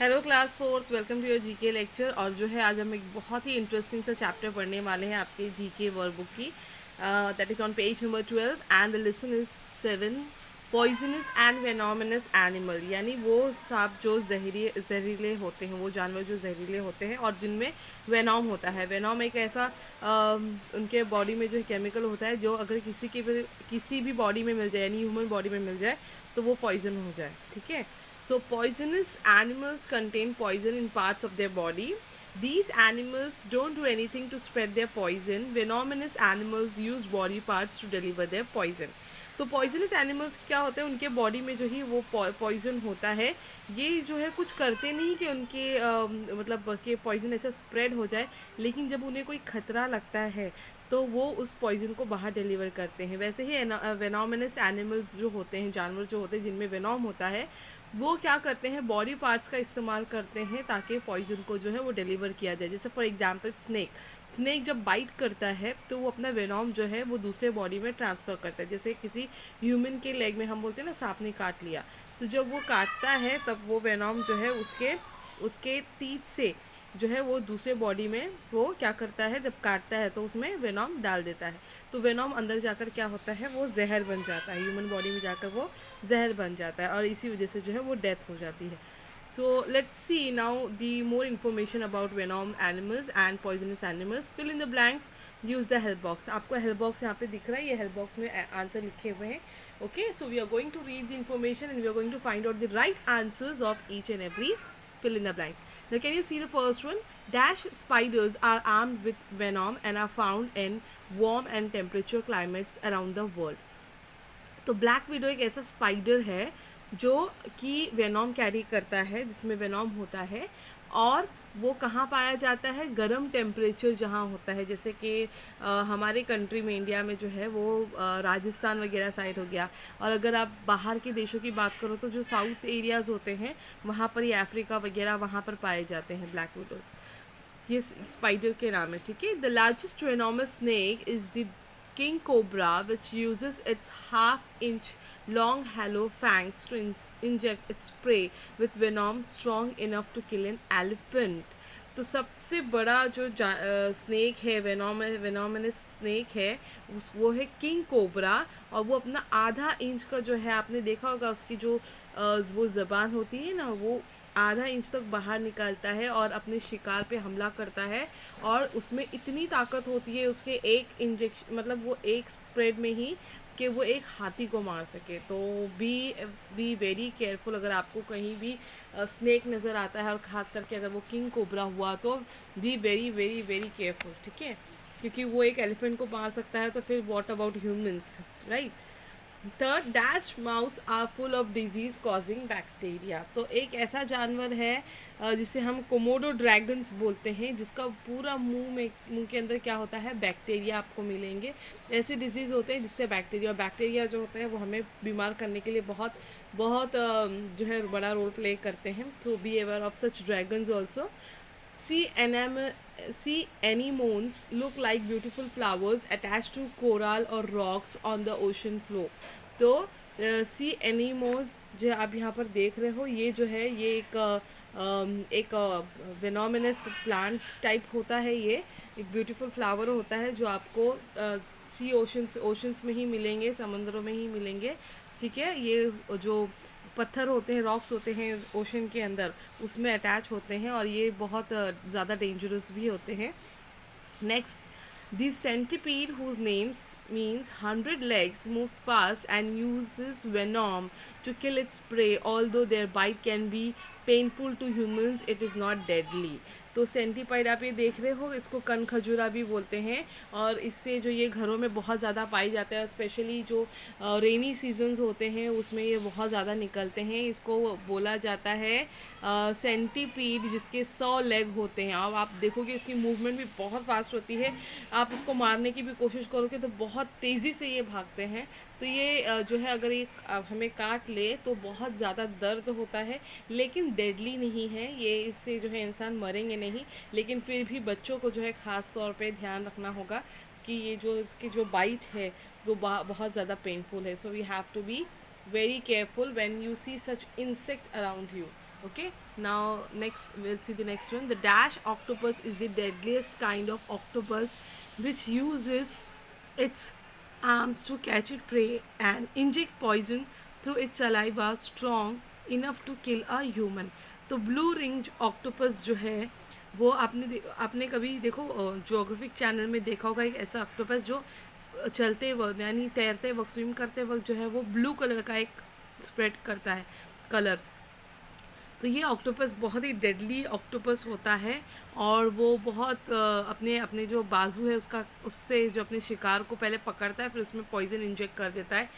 Hello class fourth, welcome to your GK lecture. और जो है आज हम एक बहुत ही इंटरेस्टिंग सा चैप्टर पढ़ने वाले हैं आपके जीके वर्क बुक की। That is on page number 12 and the lesson is 7, poisonous and venomous animal. यानी वो सांप जो जहरीले होते हैं, वो जानवर जो जहरीले होते हैं और जिनमें वेनॉम होता है। वेनॉम एक ऐसा उनके बॉडी में जो केमिकल होता है जो अगर किसी भी बॉडी में मिल जाए, यानी ह्यूमन बॉडी में मिल जाए तो वो पॉइजन हो जाए। ठीक है। So poisonous animals contain poison in parts of their body. These animals don't do anything to spread their poison. Venomous animals use body parts to deliver their poison. तो poisonous animals क्या होते हैं, उनके body में जो ही वो poison होता है, ये जो है कुछ करते नहीं कि उनके मतलब कि पॉइजन ऐसा स्प्रेड हो जाए, लेकिन जब उन्हें कोई खतरा लगता है तो वो उस पॉइजन को बाहर डिलीवर करते हैं। वैसे ही वेनोमिनस एनिमल्स जो होते हैं, जानवर जो होते हैं जिनमें वेनॉम होता है, वो क्या करते हैं, बॉडी पार्ट्स का इस्तेमाल करते हैं ताकि पॉइजन को जो है वो डिलीवर किया जाए। जैसे फॉर एग्जांपल स्नेक जब बाइट करता है तो वो अपना वेनॉम जो है वो दूसरे बॉडी में ट्रांसफ़र करता है। जैसे किसी ह्यूमन के लेग में हम बोलते हैं ना, सांप ने काट लिया, तो जब वो काटता है तब वो वेनॉम जो है उसके उसके तीत से जो है वो दूसरे बॉडी में वो क्या करता है, जब काटता है तो उसमें वेनॉम डाल देता है। तो वेनॉम अंदर जाकर क्या होता है, वो जहर बन जाता है, ह्यूमन बॉडी में जाकर वो जहर बन जाता है और इसी वजह से जो है वो डेथ हो जाती है। So let's see now the more information about venom animals and poisonous animals. Fill in the blanks. Use the help box. आपको help box यहाँ पे दिख रहा है, ये help box में आंसर लिखे हुए हैं. Okay, so we are going to read the information and we are going to find out the right answers of each and every fill in the blanks. Now can you see the first one? Dash spiders are armed with venom and are found in warm and temperature climates around the world. तो black window एक ऐसा spider है जो कि venom carry करता है, जिसमें venom होता है, और वो कहाँ पाया जाता है, गर्म टेम्परेचर जहाँ होता है, जैसे कि हमारे कंट्री में, इंडिया में जो है वो राजस्थान वगैरह साइड हो गया। और अगर आप बाहर के देशों की बात करो तो जो साउथ एरियाज़ होते हैं वहाँ पर, ये अफ्रीका वगैरह, वहाँ पर पाए जाते हैं ब्लैक विडोज़। ये स्पाइडर के नाम है। ठीक है। The largest venomous snake is the king cobra, which uses its half-inch long hollow fangs to inject its prey with venom strong enough to kill an elephant. तो सबसे बड़ा जो स्नेक है, वेनोमिनस स्नेक है, वो है किंग कोबरा। और वो अपना आधा इंच का जो है, आपने देखा होगा उसकी जो वो ज़बान होती है ना, वो आधा इंच तक बाहर निकालता है और अपने शिकार पे हमला करता है। और उसमें इतनी ताकत होती है उसके एक इंजेक्शन, मतलब वो एक स्प्रेड में ही, कि वो एक हाथी को मार सके। तो बी वेरी केयरफुल अगर आपको कहीं भी स्नेक नज़र आता है, और ख़ास करके अगर वो किंग कोबरा हुआ तो be very very very careful. ठीक है, क्योंकि वो एक एलिफेंट को मार सकता है, तो फिर what about humans, right. Third, dash mouths are full of disease causing bacteria. तो एक ऐसा जानवर है जिसे हम कोमोडो ड्रैगन्स बोलते हैं, जिसका पूरा मुंह के अंदर क्या होता है, बैक्टीरिया आपको मिलेंगे। ऐसे डिजीज़ होते हैं जिससे बैक्टीरिया जो होते हैं वो हमें बीमार करने के लिए बहुत बहुत जो है बड़ा रोल प्ले करते हैं। तो be aware of such dragons also. Sea anemones look like beautiful flowers attached to coral or rocks on the ocean floor. तो सी एनीमोज जो आप यहाँ पर देख रहे हो, ये जो है ये एक वेनोमिनस प्लांट टाइप होता है। ये एक ब्यूटीफुल फ्लावर होता है जो आपको सी ओशंस में ही मिलेंगे, समंदरों में ही मिलेंगे। ठीक है। ये जो पत्थर होते हैं, रॉक्स होते हैं ओशन के अंदर, उसमें अटैच होते हैं और ये बहुत ज़्यादा डेंजरस भी होते हैं। Next, the centipede, whose names means 100 legs, moves fast and uses venom to kill its prey. Although their bite can be painful to humans, it is not deadly. तो सेंटीपाइड आप ये देख रहे हो, इसको कन खजूरा भी बोलते हैं, और इससे जो ये घरों में बहुत ज़्यादा पाई जाता है, स्पेशली जो रेनी सीजन्स होते हैं उसमें ये बहुत ज़्यादा निकलते हैं। इसको बोला जाता है सेंटीपीड, जिसके 100 लेग होते हैं। अब आप देखोगे इसकी मूवमेंट भी बहुत फास्ट होती है, आप इसको मारने की भी कोशिश करोगे तो बहुत तेज़ी से ये भागते हैं। तो ये जो है, अगर ये हमें काट ले तो बहुत ज़्यादा दर्द होता है, लेकिन डेडली नहीं है ये, इससे जो है इंसान मरेंगे नहीं। लेकिन फिर भी बच्चों को जो है ख़ास तौर पे ध्यान रखना होगा कि ये जो इसकी जो बाइट है वो बहुत ज़्यादा पेनफुल है। So we have to be very careful when you see such insect around you. Okay, now next we'll see the next one. The dash octopus is the deadliest kind of octopus which uses its arms to catch its prey and inject poison through its saliva strong enough to kill a human. तो blue ring octopus जो है वो आपने कभी देखो geographic channel में देखा होगा एक ऐसा ऑक्टोपस जो चलते वक्त यानी तैरते वक्त स्विम करते वक्त जो है वो ब्लू कलर का एक स्प्रेड करता है कलर। तो ये ऑक्टोपस बहुत ही डेडली ऑक्टोपस होता है और वो बहुत अपने अपने जो बाजू है उसका उससे जो अपने शिकार को पहले पकड़ता है फिर उसमें पॉइजन इंजेक्ट कर देता है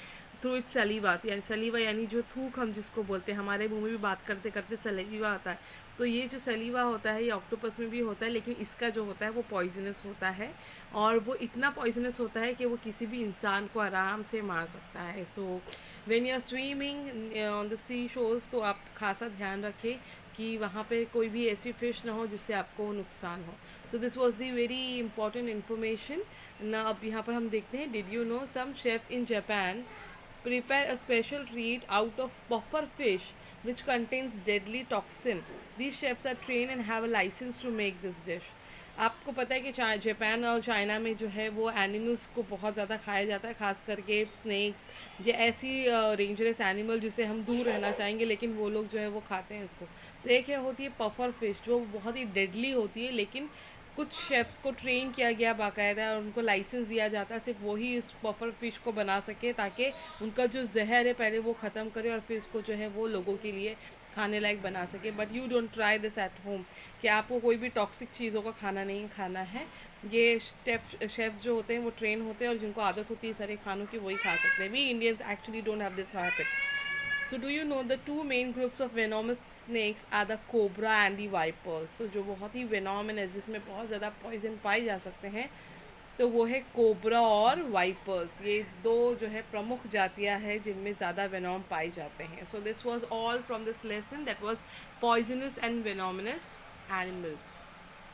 थ्रू इट सलीवा यानी सलीवा यानी जो थूक हम जिसको बोलते हैं हमारे मुंह में भी बात करते करते सलीवा आता है। तो ये जो सलीवा होता है ये ऑक्टोपस में भी होता है लेकिन इसका जो होता है वो पॉइजनस होता है और वो इतना पॉइजनस होता है कि वो किसी भी इंसान को आराम से मार सकता है। So when you are swimming on the sea शोज़ तो आप खासा ध्यान रखें कि वहाँ पे कोई भी ऐसी फ़िश ना हो जिससे आपको नुकसान हो। So this was the very important information ना। अब यहाँ पर हम देखते हैं did you know some chef in Japan prepare a special treat out of puffer fish which contains deadly toxin. These chefs are trained and have a license to make this dish. आपको पता है कि Japan और China में जो है वो animals को बहुत ज़्यादा खाया जाता है, खास करके स्नैक्स ये ऐसी डेंजरस एनिमल जिसे हम दूर रहना चाहेंगे लेकिन वो लोग जो है वो खाते हैं इसको। तो एक है होती है पफर फिश जो बहुत ही डेडली होती है लेकिन कुछ शेफ्स को ट्रेन किया गया बाकायदा और उनको लाइसेंस दिया जाता है सिर्फ वही इस पफर फिश को बना सके ताकि उनका जो जहर है पहले वो ख़त्म करे और फिर इसको जो है वो लोगों के लिए खाने लायक बना सके। But you don't try this at home कि आपको कोई भी टॉक्सिक चीज़ों का खाना नहीं खाना है। ये शेफ्स जो होते हैं वो ट्रेन होते हैं और जिनको आदत होती है सारे खानों की वही खा सकते हैं। We Indians actually don't have this habit. So do you know the two main groups of venomous snakes are the cobra and the vipers? तो जो बहुत ही venomous जिसमें बहुत ज़्यादा poison पाए जा सकते हैं तो वो है कोबरा और वाइपर्स। ये दो जो है प्रमुख जातियाँ हैं जिनमें ज़्यादा वेनॉम पाए जाते हैं। So this was all from this lesson that was poisonous and venomous animals.